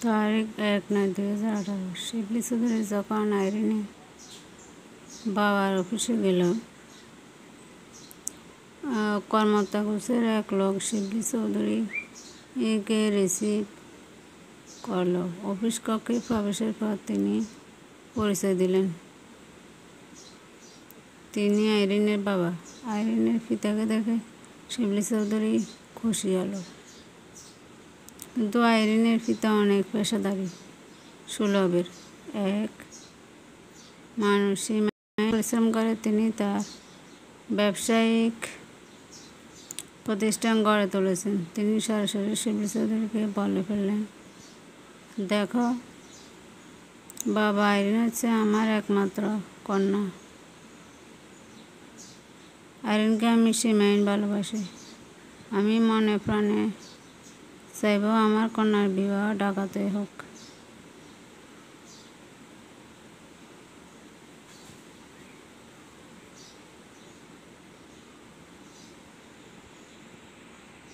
তারিখ ১/৯/২০১৮। শিবলি চৌধুরী যখন আইরিনের বাবার অফিসে গেল, কর্মকর্তাগুচ্ছের এক লোক শিবলি চৌধুরীকে রিসিভ করল। অফিস কক্ষে প্রবেশের পর তিনি পরিচয় দিলেন, তিনি আইরিনের বাবা। আইরিনের পিতাকে দেখে শিবলি চৌধুরী খুশি হলো, কিন্তু আইরিনের পিতা অনেক পেশাদারী সুলভের এক মানুষ। পরিশ্রম করে তিনি তার ব্যবসায়িক প্রতিষ্ঠান গড়ে তুলেছেন। তিনি সরাসরি শিবলি চৌধুরীকে বলে ফেললেন, দেখো বাবা, আইরিন হচ্ছে আমার একমাত্র কন্যা। আইরিনকে আমি সীমাহীন ভালোবাসি। আমি মনে প্রাণে চাইব আমার কন্যার বিবাহ ঢাকাতেই হোক।